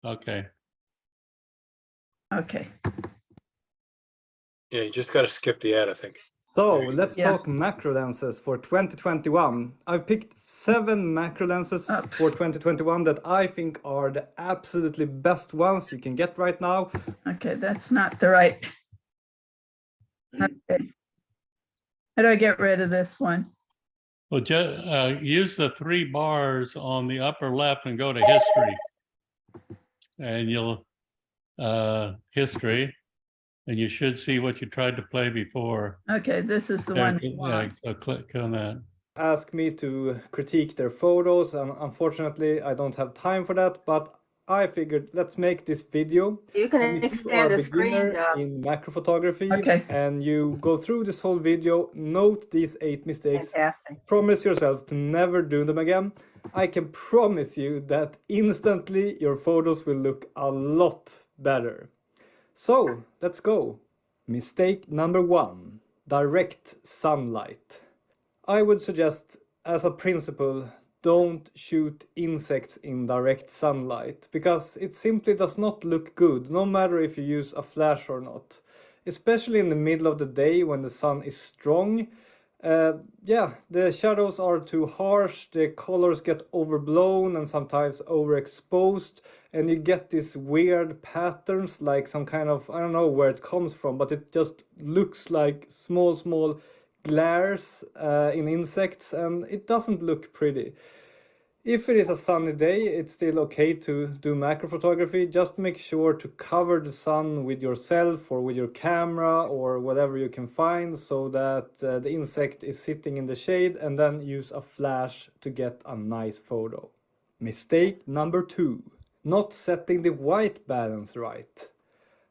Okay. Okay. Yeah, you just got to skip the ad, I think. So let's Yeah. talk macro lenses for 2021. I've picked 7 macro lenses for 2021 that I think are the absolutely best ones you can get right now. Okay, that's not the right. Okay. How do I get rid of this one? Well, use the 3 bars on the upper left and go to history. And you'll history, and you should see what you tried to play before. Okay, this is the There, one. we want. so click on that. Ask me to critique their photos, and unfortunately I don't have time for that, but I figured let's make this video. You can And if you expand are the a screen. beginner in macro photography, Okay. and you go through this whole video, note these 8 mistakes, Fantastic. promise yourself to never do them again. I can promise you that instantly your photos will look a lot better. So let's go. Mistake number 1, direct sunlight. I would suggest, as a principle, don't shoot insects in direct sunlight, because it simply does not look good, no matter if you use a flash or not. Especially in the middle of the day when the sun is strong. Yeah, the shadows are too harsh, the colors get overblown and sometimes overexposed, and you get these weird patterns, like some kind of, I don't know where it comes from, but it just looks like small glares in insects, and it doesn't look pretty. If it is a sunny day, it's still okay to do macro photography. Just make sure to cover the sun with yourself or with your camera or whatever you can find, so that the insect is sitting in the shade, and then use a flash to get a nice photo. Mistake number 2, not setting the white balance right.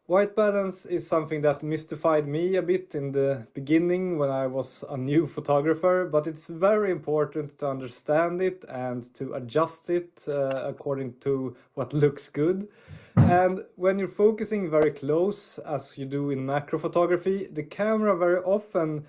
White balance is something that mystified me a bit in the beginning when I was a new photographer, but it's very important to understand it and to adjust it according to what looks good. And when you're focusing very close, as you do in macro photography, the camera very often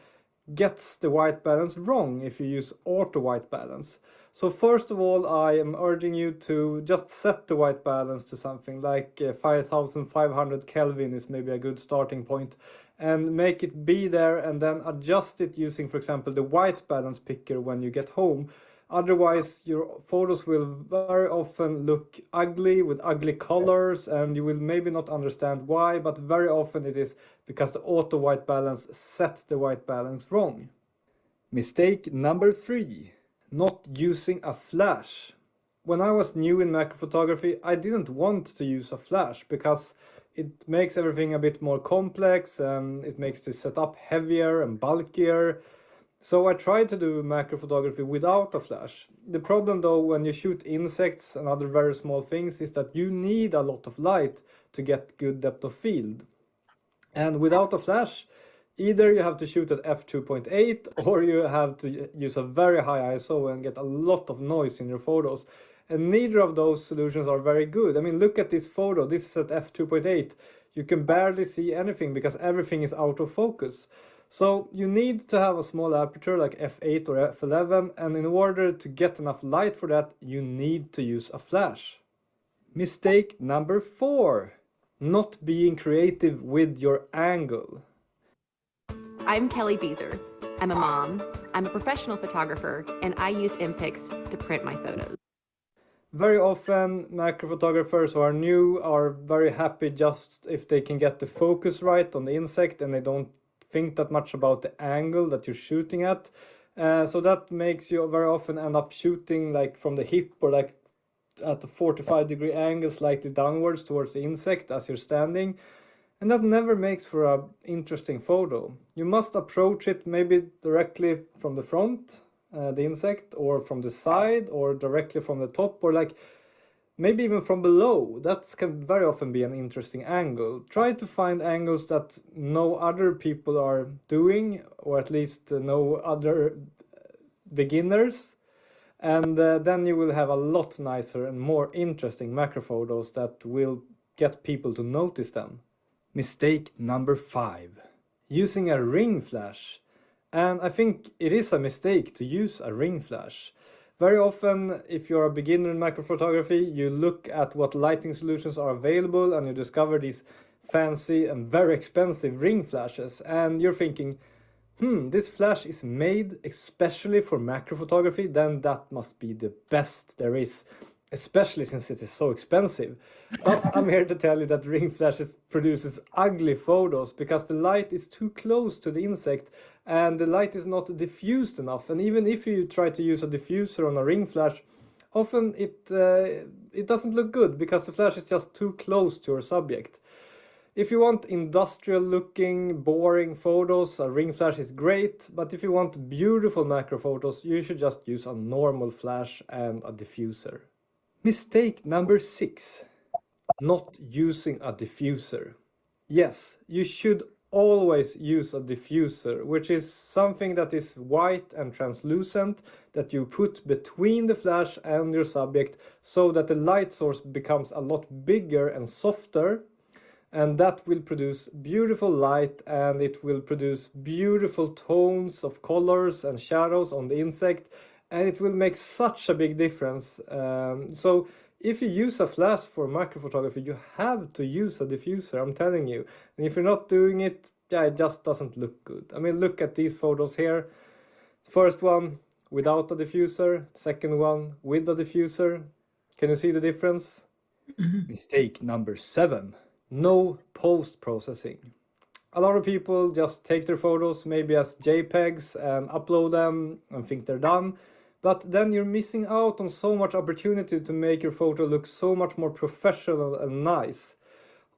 gets the white balance wrong if you use auto white balance. So first of all, I am urging you to just set the white balance to something like 5500 Kelvin is maybe a good starting point, and make it be there, and then adjust it using, for example, the white balance picker when you get home. Otherwise, your photos will very often look ugly with ugly colors, and you will maybe not understand why, but very often it is because the auto white balance sets the white balance wrong. Mistake number 3, not using a flash. When I was new in macro photography, I didn't want to use a flash because it makes everything a bit more complex, and it makes the setup heavier and bulkier. So I tried to do macro photography without a flash. The problem though, when you shoot insects and other very small things, is that you need a lot of light to get good depth of field. And without a flash, either you have to shoot at f2.8 or you have to use a very high ISO and get a lot of noise in your photos. And neither of those solutions are very good. I mean, look at this photo. This is at f2.8. You can barely see anything because everything is out of focus. So you need to have a small aperture like f8 or f11, and in order to get enough light for that, you need to use a flash. Mistake number 4, not being creative with your angle. I'm Kelly Beezer. I'm a mom, I'm a professional photographer, and I use MPix to print my photos. Very often macro photographers who are new are very happy just if they can get the focus right on the insect, and they don't think that much about the angle that you're shooting at. So that makes you very often end up shooting like from the hip or like at a 45-degree angle slightly downwards towards the insect as you're standing. And that never makes for an interesting photo. You must approach it maybe directly from the front, the insect, or from the side, or directly from the top, or like maybe even from below. That can very often be an interesting angle. Try to find angles that no other people are doing, or at least no other beginners. And then you will have a lot nicer and more interesting macro photos that will get people to notice them. Mistake number 5, using a ring flash. And I think it is a mistake to use a ring flash. Very often, if you're a beginner in macro photography, you look at what lighting solutions are available and you discover these fancy and very expensive ring flashes, and you're thinking, this flash is made especially for macro photography, then that must be the best there is, especially since it is so expensive. But I'm here to tell you that ring flashes produces ugly photos because the light is too close to the insect and the light is not diffused enough. And even if you try to use a diffuser on a ring flash, often it doesn't look good because the flash is just too close to your subject. If you want industrial looking, boring photos, a ring flash is great, but if you want beautiful macro photos, you should just use a normal flash and a diffuser. Mistake number 6, not using a diffuser. Yes, you should always use a diffuser, which is something that is white and translucent that you put between the flash and your subject so that the light source becomes a lot bigger and softer. And that will produce beautiful light and it will produce beautiful tones of colors and shadows on the insect, and it will make such a big difference. So if you use a flash for macro photography, you have to use a diffuser, I'm telling you. And if you're not doing it, it just doesn't look good. I mean, look at these photos here. First one without a diffuser, second one with a diffuser. Can you see the difference? Mistake number 7. No post-processing. A lot of people just take their photos maybe as JPEGs and upload them and think they're done. But then you're missing out on so much opportunity to make your photo look so much more professional and nice.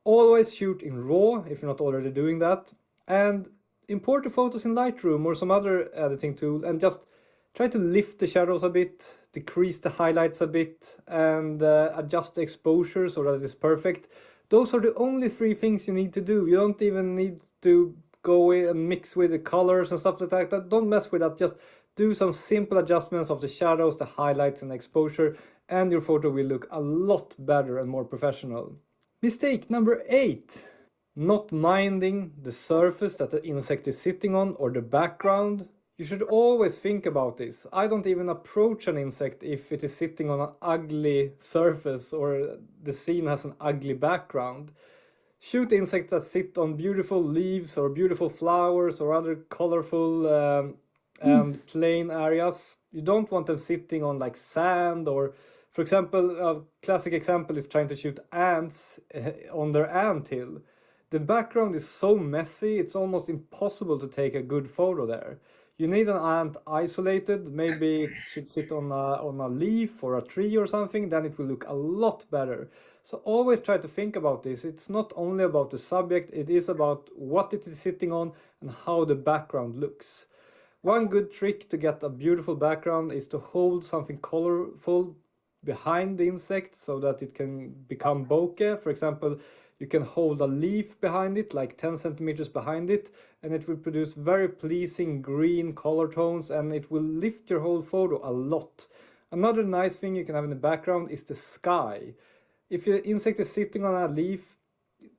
Always shoot in RAW if you're not already doing that. And import the photos in Lightroom or some other editing tool and just try to lift the shadows a bit, decrease the highlights a bit, and adjust the exposure so that it is perfect. Those are the only 3 things you need to do. You don't even need to go in and mix with the colors and stuff like that. Don't mess with that. Just do some simple adjustments of the shadows, the highlights and exposure, and your photo will look a lot better and more professional. Mistake number 8. Not minding the surface that the insect is sitting on or the background. You should always think about this. I don't even approach an insect if it is sitting on an ugly surface or the scene has an ugly background. Shoot insects that sit on beautiful leaves or beautiful flowers or other colorful and plain areas. You don't want them sitting on like sand or, for example, a classic example is trying to shoot ants on their anthill. The background is so messy, it's almost impossible to take a good photo there. You need an ant isolated, maybe it should sit on a leaf or a tree or something, then it will look a lot better. So always try to think about this. It's not only about the subject, it is about what it is sitting on and how the background looks. One good trick to get a beautiful background is to hold something colorful behind the insect so that it can become bokeh. For example, you can hold a leaf behind it, like 10 centimeters behind it, and it will produce very pleasing green color tones and it will lift your whole photo a lot. Another nice thing you can have in the background is the sky. If your insect is sitting on a leaf,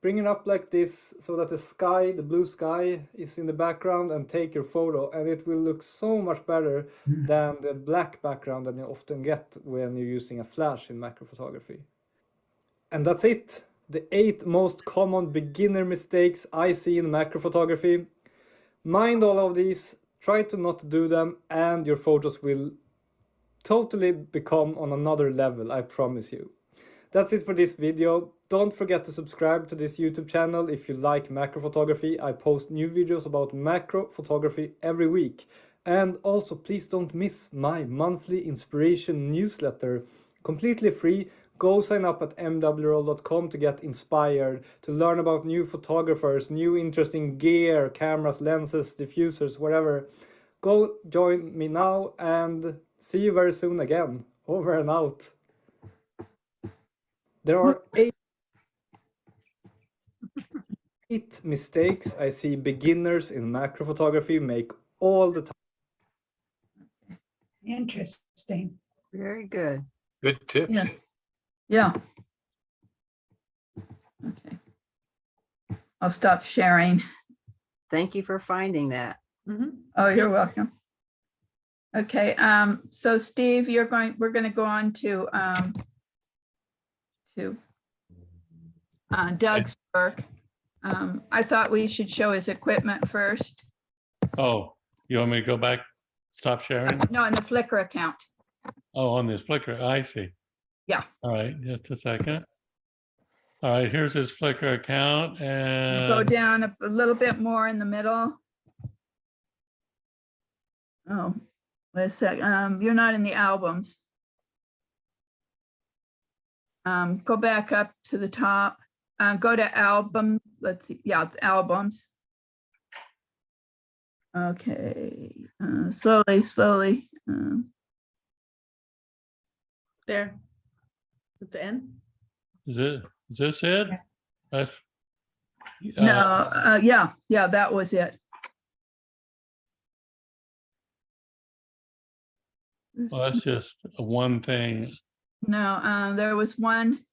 bring it up like this so that the sky, the blue sky, is in the background and take your photo, and it will look so much better than the black background that you often get when you're using a flash in macro photography. And that's it. The 8 most common beginner mistakes I see in macro photography. Mind all of these, try to not do them, and your photos will totally become on another level, I promise you. That's it for this video. Don't forget to subscribe to this YouTube channel if you like macro photography. I post new videos about macro photography every week. And also please don't miss my monthly inspiration newsletter, completely free. Go sign up at mwroll.com to get inspired, to learn about new photographers, new interesting gear, cameras, lenses, diffusers, whatever. Go join me now and see you very soon again. Over and out. There are 8 mistakes I see beginners in macro photography make all the time. Interesting. Very good. Good tips. Yeah. Yeah. Okay. I'll stop sharing. Thank you for finding that. Oh, you're welcome. Okay, so Steve, we're gonna go on to Doug's work. I thought we should show his equipment first. Oh, you want me to go back, stop sharing? No, in the Flickr account. Oh, on this Flickr, I see. Yeah. All right, just a second. All right, here's his Flickr account Go and down a little bit more in the middle. Oh, wait a sec. You're not in the albums. Go back up to the top. Go to album. Let's see. Yeah, albums. Okay. Slowly. There. At the end? is this it? That's. No. Yeah, that was it. Well, that's just one thing. No, there was one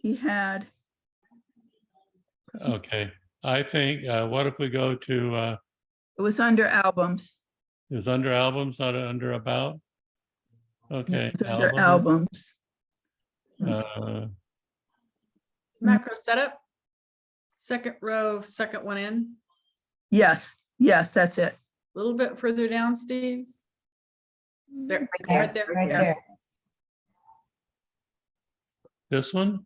he had. Okay, I think, what if we go to, It was under albums. is under albums, not under about? Okay. It was under albums. Macro setup. Second row, second one in. Yes, that's it. A little bit further down, Steve. There, There, right there. right there. This one?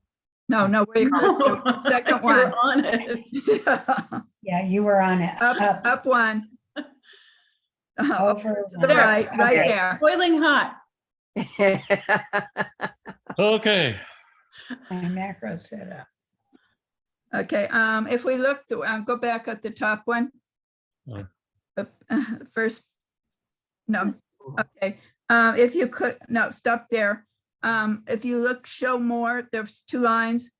No, where you go, the second You were one. on it. Yeah, you were on it. Up one. Over. To the right Okay. there. Boiling hot. Okay, My macro setup. Okay, if we look, go back at the top one. Oh. First, no, okay. If you could, no, stop there. If you look, show more, there's 2 lines.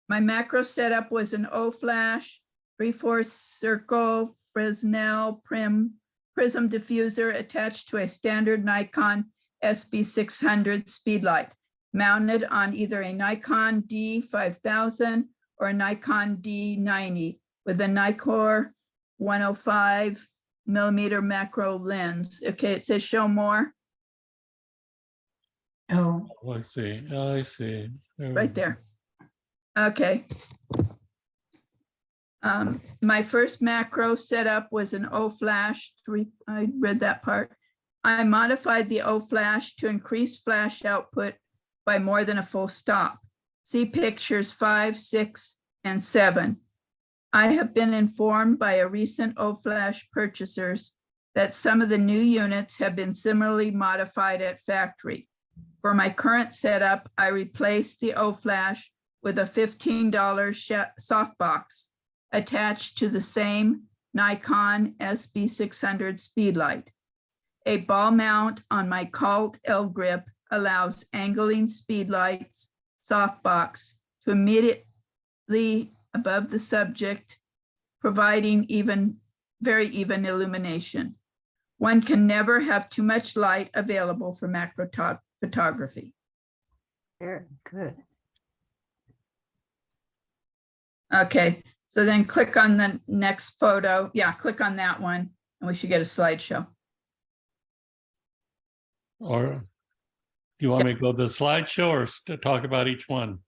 My macro setup was an O flash, 3/4 circle Fresnel prism diffuser attached to a standard Nikon SB600 speedlight, mounted on either a Nikon D5000 or a Nikon D90 with a Nikkor 105 millimeter macro lens. Okay, it says show more Oh, I see. I see. right there. Okay. My first macro setup was an O flash 3. I read that part. I modified the O flash to increase flash output by more than a full stop. See pictures 5, 6, and 7. I have been informed by a recent O flash purchasers that some of the new units have been similarly modified at factory. For my current setup, I replaced the O flash with a $15 softbox attached to the same Nikon SB600 speedlight. A ball mount on my Cult L grip allows angling speedlights softbox to immediately above the subject, providing very even illumination. One can never have too much light available for macro photography. Very good. Okay, so then click on the next photo. Yeah, click on that one and we should get a slideshow. Or do you want me to go to the slideshow or talk about each one?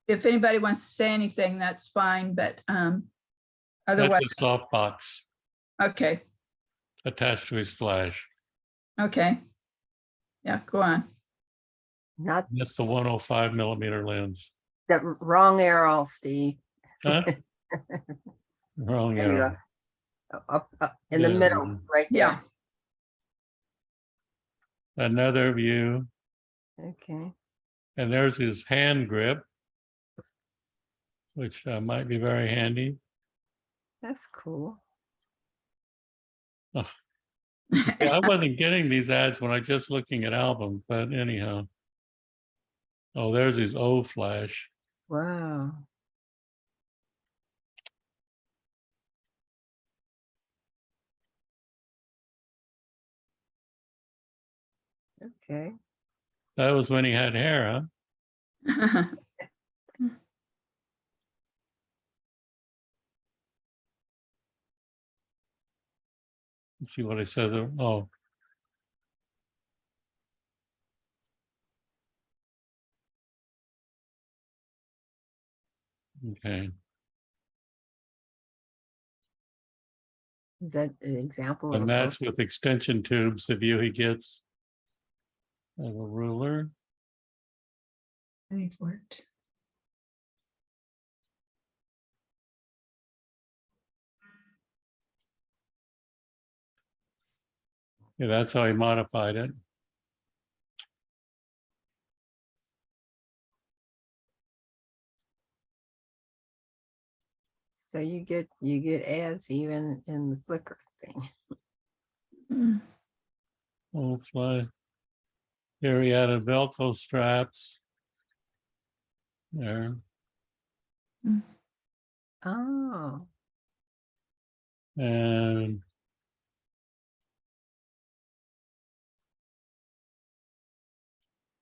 If anybody wants to say anything, that's fine, but That's otherwise, a softbox okay, attached to his flash. okay. Yeah, go on. Not That's the 105 millimeter lens. the wrong arrow, Steve. Huh? Wrong There you arrow. go. Up in the Yeah. middle, right Yeah, Another view, there. Okay. and there's his hand grip, which might be very handy. That's cool. Yeah, I wasn't getting these ads when I just looking at albums, but anyhow. Oh, there's his O flash. Wow. Okay. That was when he had hair, huh? Let's see what I said. Oh, Okay. Is that an example of And a that's with extension tubes, the view he gets of a ruler. Wait for it. Yeah, that's how he modified it. So you get ads even in the Flickr thing. Mm. Oh, fly. Here he added Velcro straps. There. Oh, And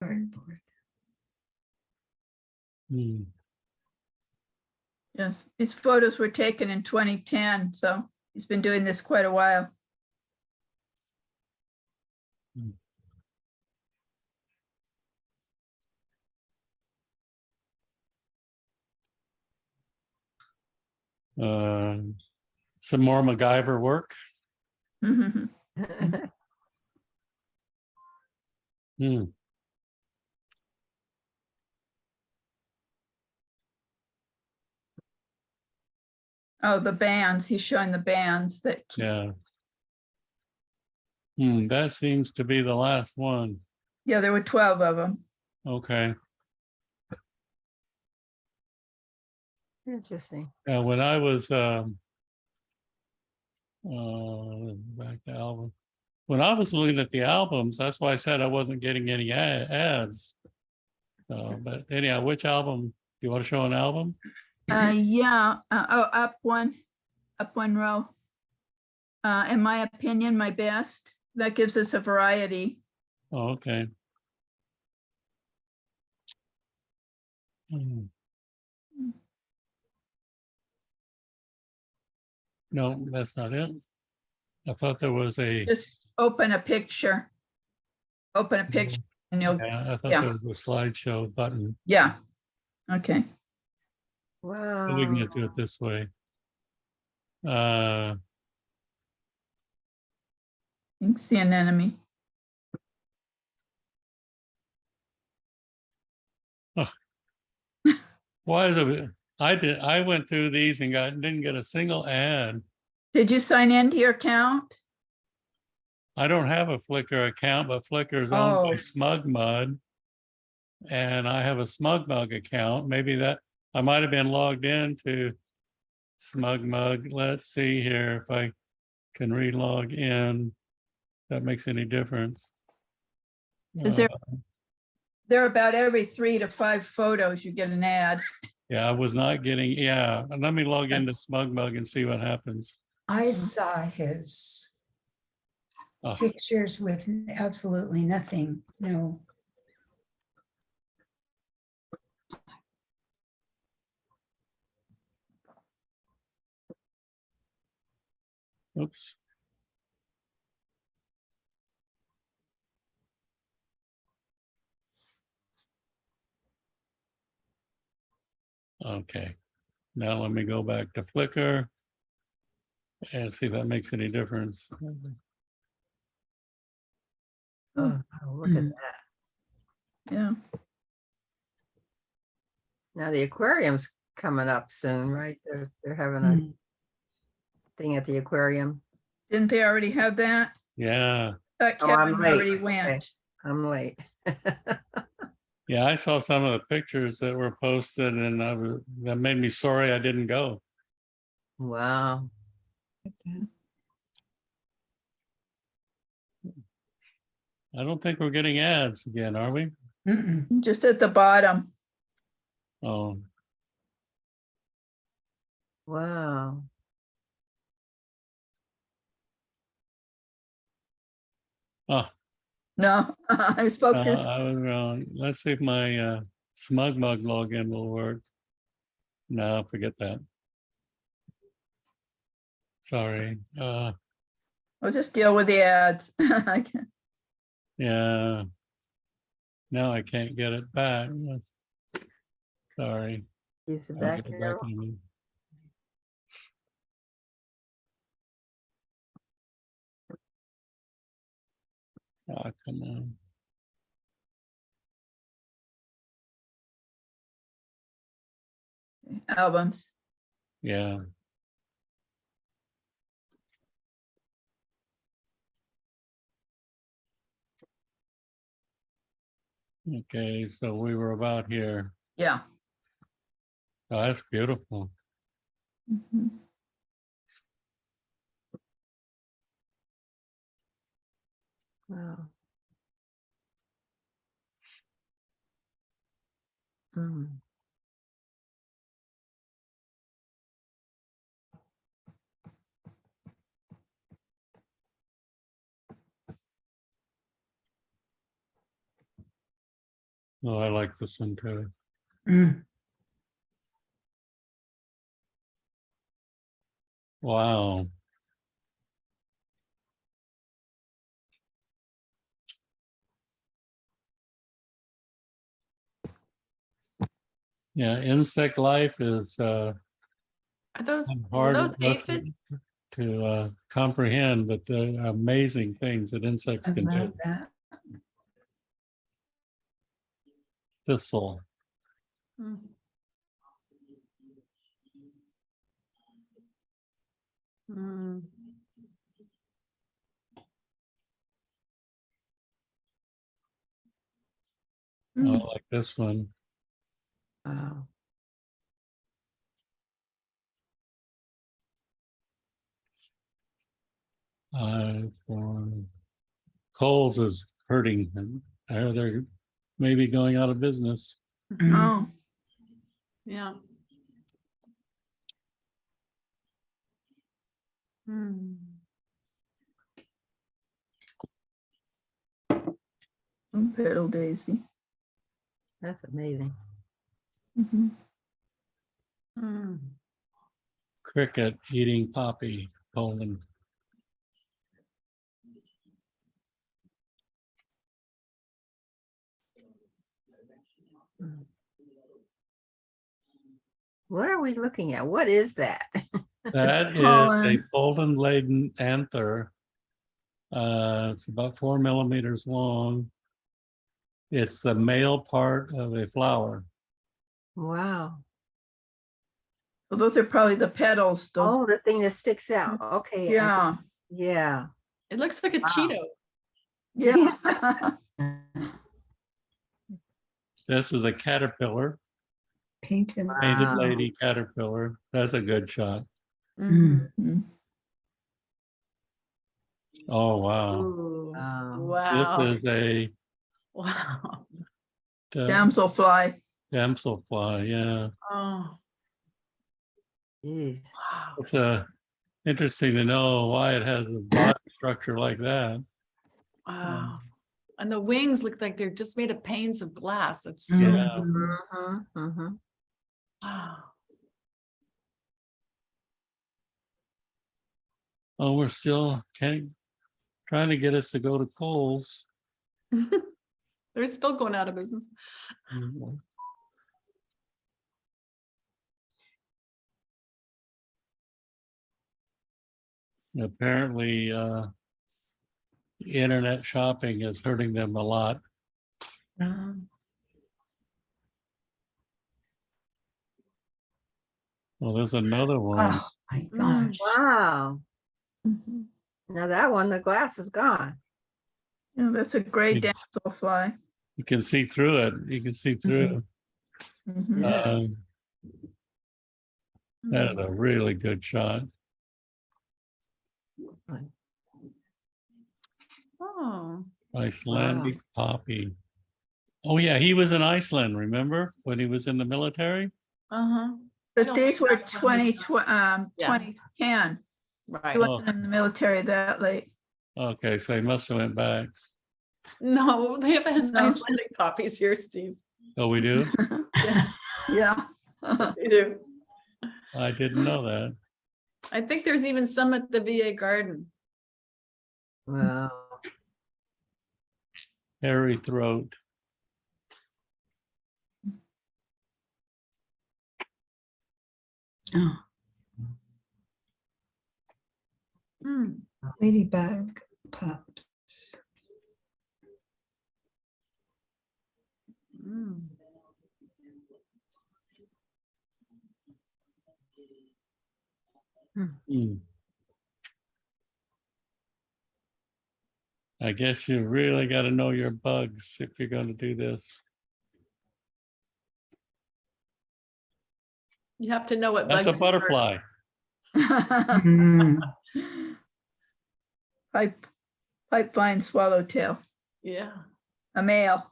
Cardboard. hmm, Yes, these photos were taken in 2010, so he's been doing this quite a while. some more MacGyver work. Mhm. Hmm. Oh, the bands, he's showing the bands that keep, Yeah. That seems to be the last one. yeah, there were 12 of them. Okay. interesting. When I was back to album. When I was looking at the albums, that's why I said I wasn't getting any ads. But anyhow, which album? Do you want to show an album? Yeah, oh, up one row. In my opinion, my best. That gives us a variety. Oh, okay. No, that's not it. I thought there was a, Just open a picture. Open a picture and you'll, yeah, I thought yeah. there was a slideshow button. yeah, okay. So we can Wow. get to it this way. Uh, You can see an enemy. why is it? I went through these and didn't get a single ad. Did you sign into your account? I don't have a Flickr account, but Flickr is owned by Oh. SmugMug. And I have a SmugMug account. Maybe that I might have been logged into SmugMug. Let's see here if I can re-log in. That makes any difference. Is there about every 3 to 5 photos you get an ad. Yeah, I was not getting, yeah. Let me log into That's- SmugMug and see what happens. I saw his Oh. pictures with absolutely nothing, no. Oops. Okay. Now let me go back to Flickr and see if that makes any difference. Oh, look at Mm. that. Yeah. Now the aquarium's coming up soon, right? They're having a Mm. thing at the aquarium. Didn't they already have that? Yeah. Thought Oh, I'm Kevin late. already Okay. went. I'm late. Yeah, I saw some of the pictures that were posted and that made me sorry I didn't go. Wow. I don't think we're getting ads again, are we? Mm-mm. Just at the bottom. Oh, Wow. oh, No, I spoke to, I was wrong. Let's see if my SmugMug login will work. No, forget that. Sorry. I'll just deal with the ads. I can- Yeah. Now I can't get it back. Sorry. He's the I'll back get it arrow. back in a minute. Ah, come on. Albums. Yeah. Okay, so we were about here. Yeah. Oh, that's beautiful. Mhm. Wow. Mm. Oh, I like this one too. Mm. Wow. Yeah, insect life is Are those, were hard those enough aphids? to comprehend, but the amazing things that insects I can do. love that. Thistle. Mm. Mm. I Mm. like this one. Wow. For Kohl's is hurting. They're maybe going out of business. Mm. Oh, Yeah. Mm. petal daisy. That's amazing. Mhm. Mm. Cricket eating poppy, Poland. Mm. What are we looking at? What is that? That is a pollen. pollen-laden anther. It's about 4 millimeters long. It's the male part of a flower. Wow. Well, those are probably the petals. Those. Oh, the thing that sticks out. Okay. Yeah. Yeah. It looks like a Wow. Cheeto. Yeah. This is a caterpillar, Painted. painted Wow. lady caterpillar. That's a good shot. Mhm. Mhm. Oh, wow. Ooh. Wow. This Wow. is a Wow. Damselfly. damselfly, yeah. Oh. Jeez. Wow. It's interesting to know why it has a body structure like that. Wow. And the wings look like they're just made of panes of glass. It's so Yeah. Mm-hmm. Mm-hmm. wow. Oh, we're still trying to get us to go to Kohl's. They're still going out of business. Apparently, internet shopping is hurting them a lot. Um, Well, there's another one. oh my Mm. gosh. Wow. Mhm. Now that one, the glass is gone. Yeah, that's a gray Yes. damselfly. You can see through it. You can see through. Mhm. Yeah. That is a really good shot. Oh. Icelandic poppy. Oh yeah, he was in Iceland, remember? When he was in the military? Uh-huh. But these were 20, Yeah. 2010. He Right. wasn't in the military that late. Okay, so he must have went back. No, they have No. Icelandic poppies here, Steve. Oh, we do? Yeah, Yeah. they do. I didn't know that. I think there's even some at the VA garden. Wow. Hairy throat. Oh, Hmm. ladybug pups. Hmm. Hmm. I guess you really got to know your bugs if you're going to do this. You have to know what That's a bugs you first. butterfly. Mm, Pipeline swallowtail, Yeah. a male.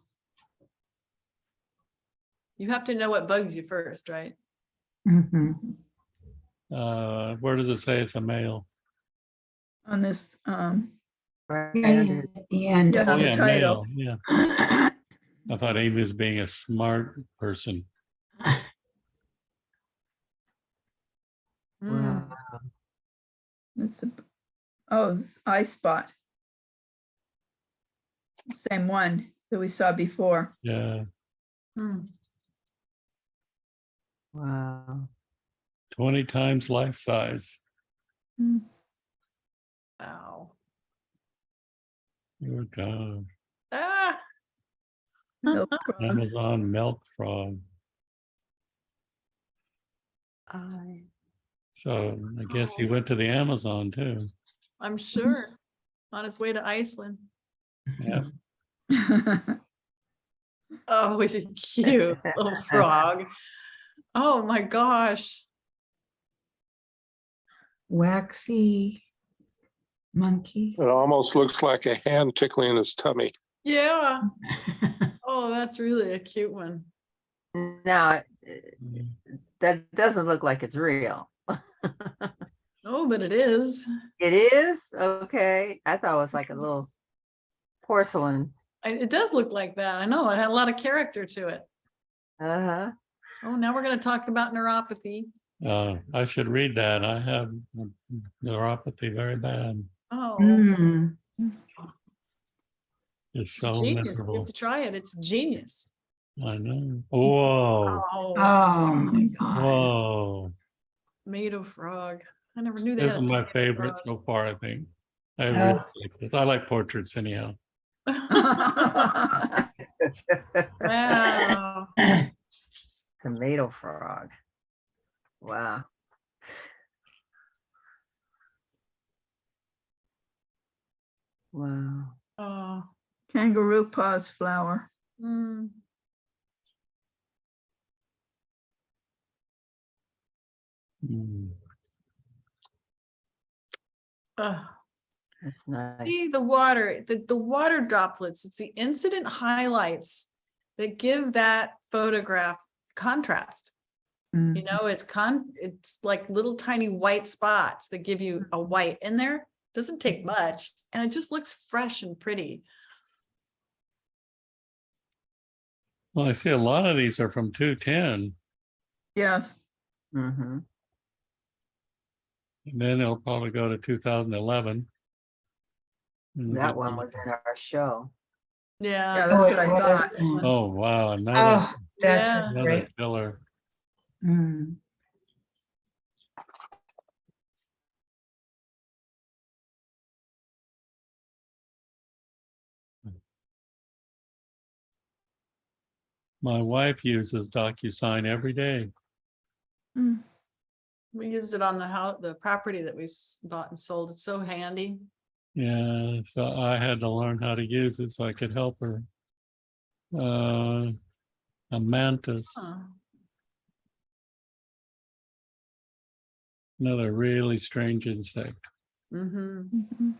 You have to know what bugs you first, right? mhm. Where does it say it's a male? On this, Right Right under, at the end. Yeah. Oh, the yeah, title. male. Yeah. I thought Amy was being a smart person. Hmm. wow. it's a, oh, it's eye spot. Same one that we saw before. Yeah. Hmm. Wow. 20 times life size. Wow. Oh, God. Ah. Milk frog. Amazon milk frog. So I guess he went to the Amazon too. I'm sure. On his way to Iceland. Yeah. Oh, he's a cute little frog. Oh my gosh. Waxy monkey. It almost looks like a hand tickling his tummy. Yeah. Oh, that's really a cute one. Now, that doesn't look like it's real. Oh, but it is. It is? Okay. I thought it was like a little porcelain. It does look like that. I know. It had a lot of character to it. Uh-huh. Oh, now we're going to talk about neuropathy. I should read that. I have neuropathy very bad. Oh, Mm. It's it's so genius. You miserable. have to try it. It's genius. I know. Whoa. Oh, Oh my God. Whoa. tomato frog. I never knew they This had is a my tomato favorite frog. so far, I think. I Oh. really like this. I like portraits anyhow. Wow. Tomato frog. Wow. Wow. Oh. Kangaroo paws flower. Mm. Mm. Oh. That's nice. See the water, the water droplets. It's the incident highlights that give that photograph contrast. Mm. You know, it's like little tiny white spots that give you a white in there. Doesn't take much, and it just looks fresh and pretty. Well, I see a lot of these are from 210, Yes. Mm-hmm. and then it'll probably go to 2011. That one was in our show. Yeah. Yeah, that's what I it was. thought. Oh, wow. Another, Oh, that's Yeah. another great. killer. Mm. My wife uses DocuSign every day. Mm. We used it on the house, the property that we bought and sold. It's so handy. Yeah, so I had to learn how to use it so I could help her. A mantis, Huh. another really strange insect. Mm-hmm. Mhm.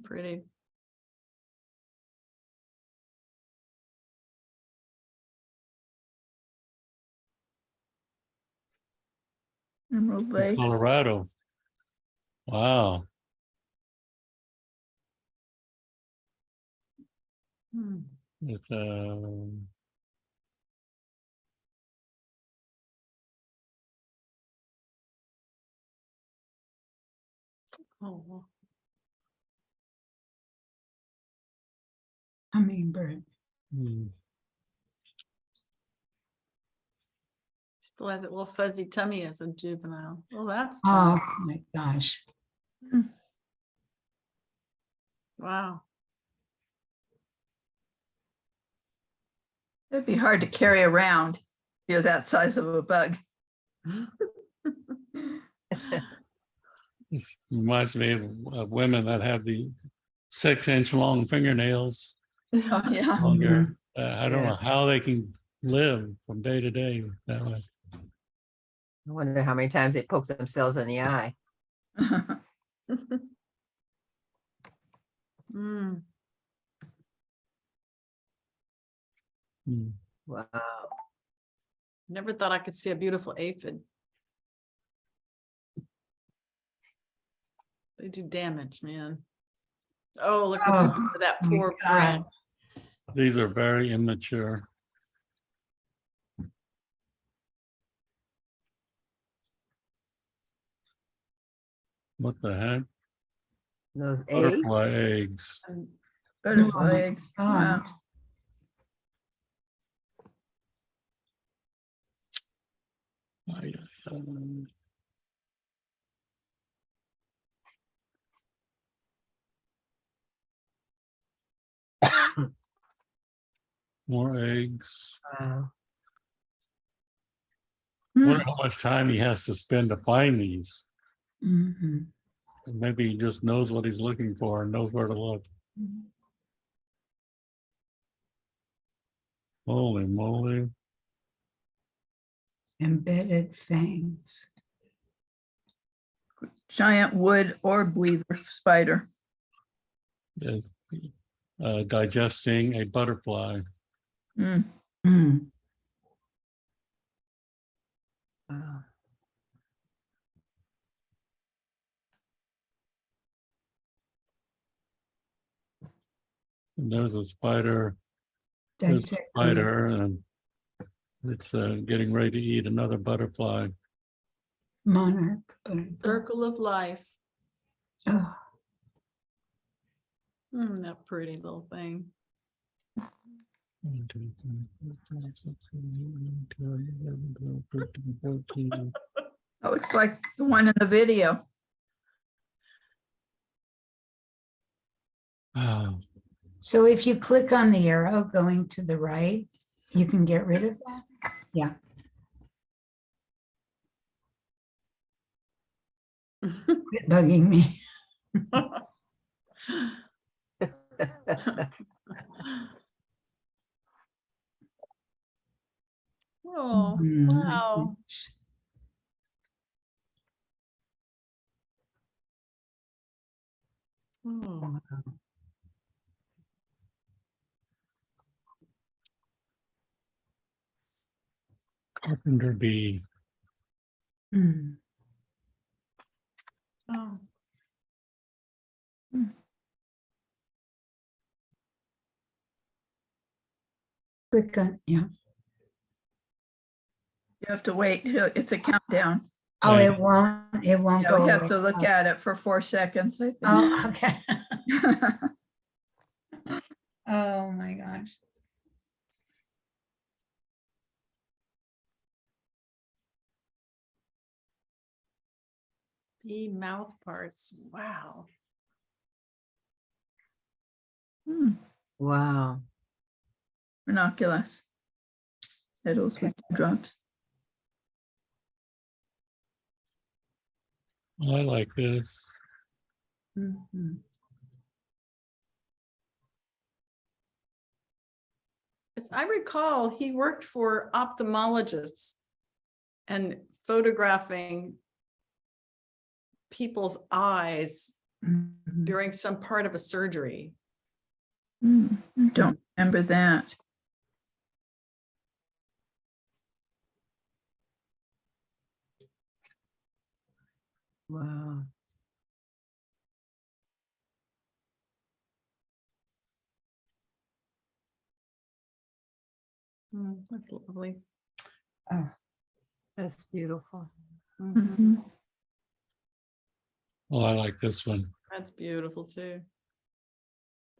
Pretty. Emerald Lake. Colorado. Wow. Hmm. It's Oh, Hummingbird. Hmm. Still has that little fuzzy tummy as a juvenile. Well, that's Oh fun. my gosh. Wow. It'd be hard to carry around. If you're that size of a bug. This reminds me of women that have the 6-inch long fingernails. Oh, yeah. Longer. I don't Yeah. know how they can live from day to day that way. I wonder how many times they poke themselves in the eye. Mm. Hmm. Wow. Never thought I could see a beautiful aphid. They do damage, man. Oh, look what they're Oh, doing to that my poor God. brat. These are very immature. What the heck? Those eggs. Butterfly eggs. Butterfly my eggs. God. Wow. Ay, ay, ay. More eggs. Wow. Wonder how much time he has to spend to find these. Mhm. And maybe he just knows what he's looking for and knows where to look. Holy moly. Embedded fangs. Giant wood orb weaver spider. Is, digesting a butterfly. Mm. Mm. Wow. And there's a spider. There's a Dissecting spider, and it's getting ready to eat another butterfly. monarch. Butterfly. Circle of life. Oh, That pretty little thing. That looks like the one in the video. Wow. so if you click on the arrow going to the right, you can get rid of that. Yeah. Quit bugging me. Oh, Mhm, my wow. gosh. Oh, Carpenter bee. Mm. oh. Click on, yeah. You have to wait. It's a countdown. Oh, Right. it won't Yeah, go we have away. to look at it for 4 seconds, I Oh, okay. think. Oh, my gosh. Bee mouth parts. Wow. Hmm, Wow. Ranunculus. Petals with drops. I like this. Mhm. As I recall, he worked for ophthalmologists and photographing people's eyes Mhm. during some part of a surgery. Don't remember that. Wow. That's lovely. Oh, That's beautiful. Mhm. Oh, I like this one. That's beautiful too.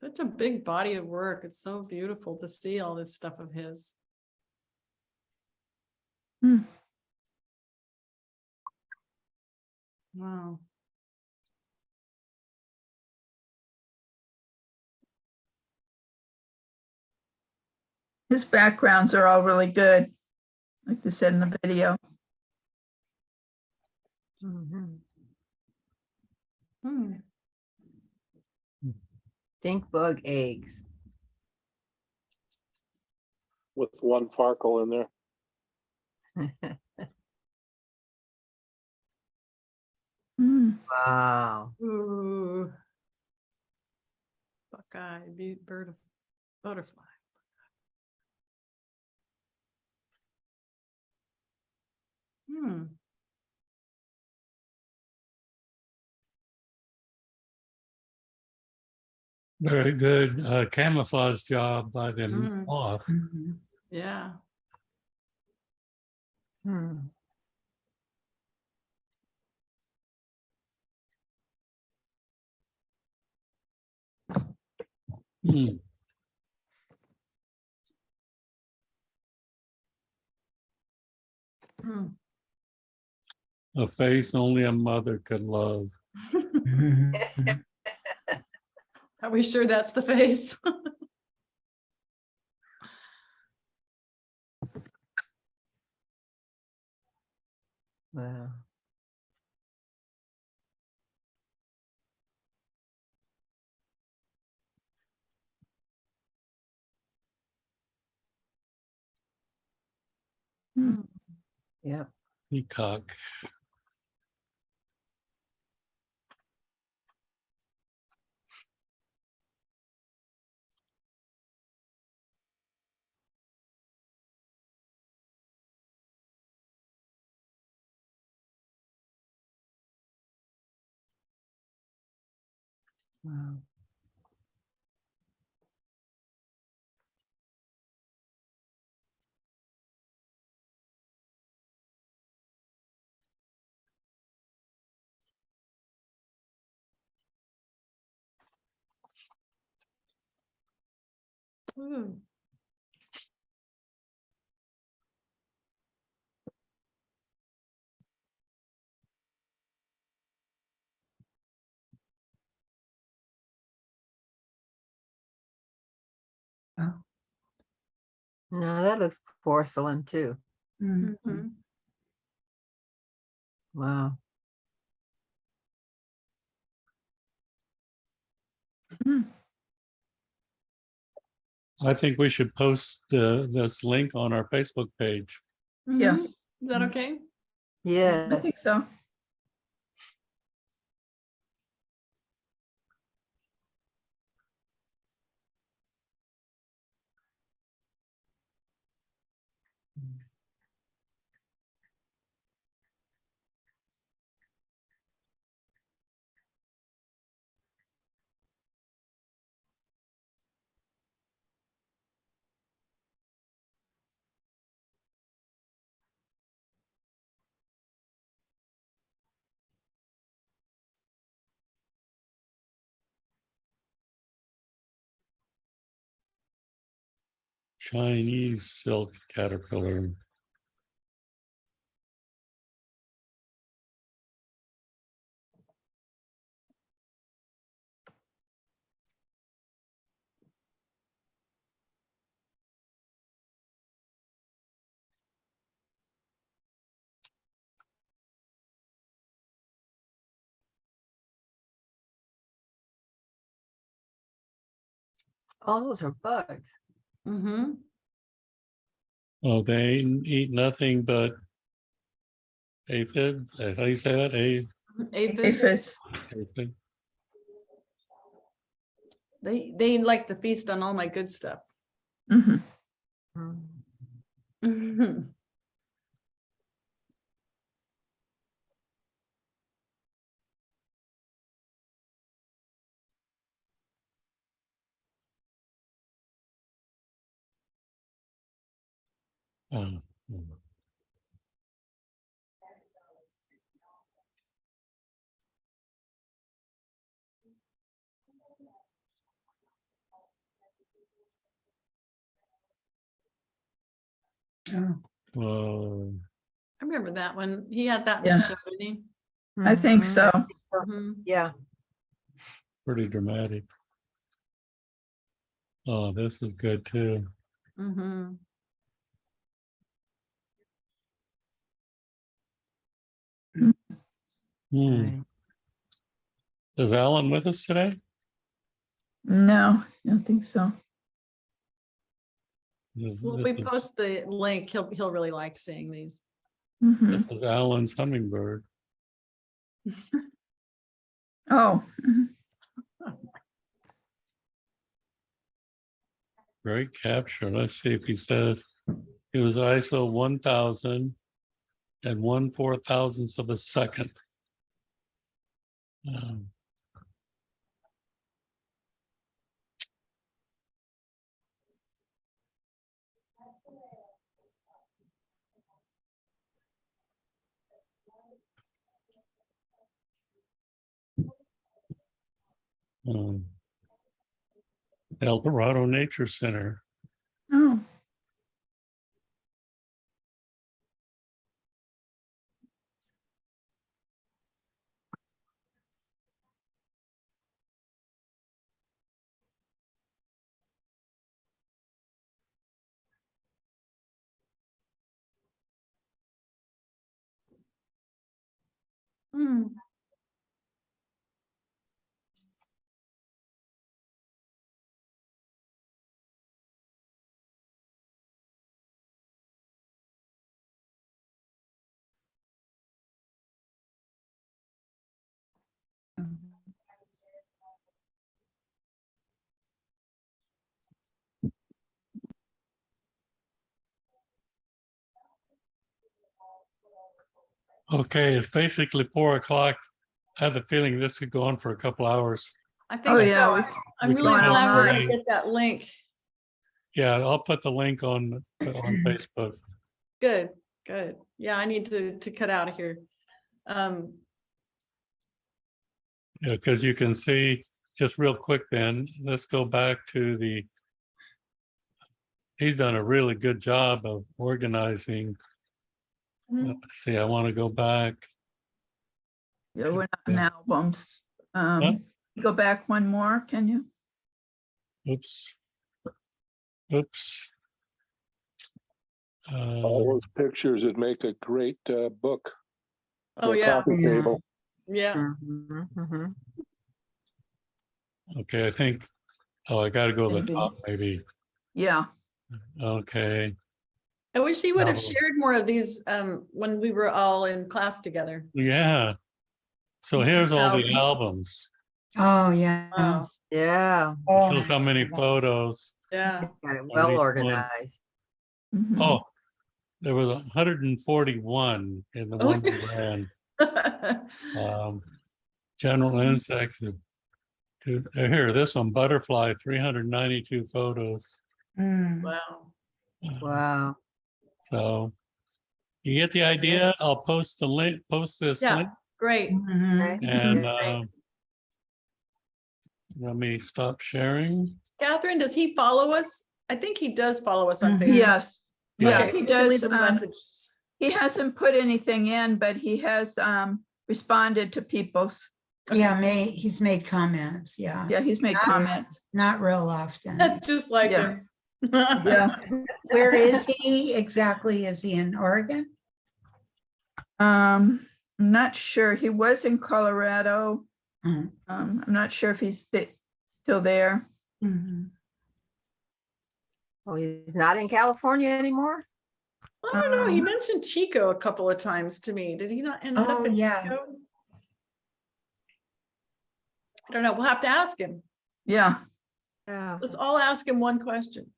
Such a big body of work. It's so beautiful to see all this stuff of his. Hmm. Wow. His backgrounds are all really good, like they said in the video. Mhm. Hmm. Stink bug eggs. with one Farkle in there. Hmm. Wow. Ooh. Buckeye, butterfly. Hmm. Very good camouflage job by them Mm. off. Yeah. Hmm. Hmm. Hmm. A face only a mother could love. Are we sure that's the face? Wow. Hmm. Yep. Peacock. Wow. Hmm. No, that looks porcelain too. Mhm. Wow. I think we should post this link on our Facebook page. Yes. Mhm. Is that okay? I Yes. think so. Chinese silk caterpillar. All those are bugs. Mm-hmm. Oh, they eat nothing but aphid. How do you say that? Aphids, Aphids. Aphid. they like to feast on all my good stuff. Mhm. Hmm. Mhm. Oh, Oh, Whoa, I remember that one. He had that Yeah. to show, didn't he? I think Mhm. so. Mhm. Yeah. pretty dramatic. Oh, this is good too. Mhm. Hmm. Right. Is Alan with us today? No, I don't think so. Well, if we post the link, he'll really like seeing these. Mhm. This is Alan's hummingbird. Oh, Great capture. Let's see if he says it was ISO 1000 and 1/4000th of a second. Um, um, El Dorado Nature Center. oh. Hmm. Okay, it's basically 4 o'clock. I have the feeling this could go on for a couple hours. I think Oh, so. yeah, I'm we really can glad we're gonna probably- get that link. Yeah, I'll put the link on Facebook. Good, good. Yeah, I need to cut out of here. Yeah, because you can see, just real quick then, let's go back to he's done a really good job of organizing. Mhm. Let's see, I want to go back. Yeah, we're not in Yeah. albums. Huh? Go back one more, can you? Oops. Oops. All those pictures would make a great book. Oh, for a yeah, coffee Yeah. table. yeah. Mhm, mhm. Okay, I think, oh, I got to go to the Maybe. top maybe. Yeah. Okay, I wish he would have No. shared more of these when we were all in class together. yeah. So here's all the Album. albums. Oh, yeah. Oh, Yeah. Oh, Shows how many my God. photos. yeah. Got it each well one. organized. Mhm. Oh, there was 141 in the Oh, one we ran. General insects. Here, this one, butterfly, 392 photos. Mm. Wow. Wow. So you get the idea. I'll post the link, post this Yeah, link, great. Mhm. Okay. and Right. let me stop sharing. Catherine, does he follow us? I think he does follow us on Mhm. Facebook. Yes. Yeah, Okay, he we can leave does. him messages. He hasn't put anything in, but he has responded to people's. Yeah, he's made comments, yeah. Yeah, he's made Ah. comments. Not real often. That's just like Yeah. him. Yeah. Where is he exactly? Is he in Oregon? I'm not sure. He was in Colorado. Mhm. I'm not sure if he's still there. Mhm. Oh, he's not in California anymore? I don't know. He Um, mentioned Chico a couple of times to me. Did he not end up Oh, in yeah. Chico? I don't know. We'll have to ask him. Yeah. Yeah. Let's all ask him one question.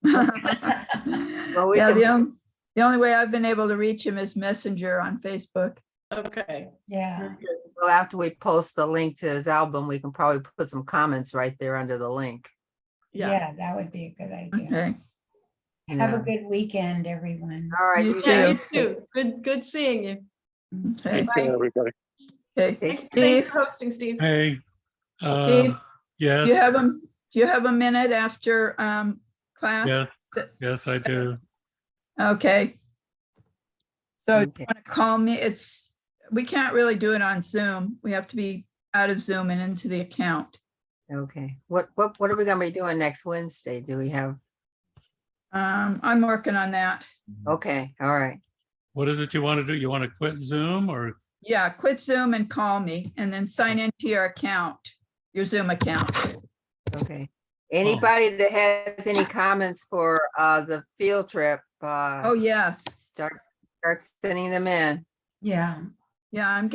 Well, we Yeah, can- the only way I've been able to reach him is Messenger on Facebook. Okay. Yeah. Very good. Well, after we post the link to his album, we can probably put some comments right there under the link. Yeah. Yeah, that would be a good idea. Okay. Have a Yeah. good weekend, everyone. All right. You you Yeah, guys- you too. Good seeing you. Okay. Take care, everybody. Okay. Thanks Steve, for hosting, Steve. Hey, Steve, yes, do you have a minute after class? yes, yes, I do. Okay. So you Okay. want to call me? We can't really do it on Zoom. We have to be out of Zoom and into the account. Okay. What are we gonna be doing next Wednesday? Do we have? I'm working on that. Okay, all right. What is it you want to do? You want to quit Zoom or? Yeah, quit Zoom and call me and then sign into your account, your Zoom account. Okay. Anybody that has any comments for the field trip, Oh, yes. start sending them in. Yeah. Yeah, I'm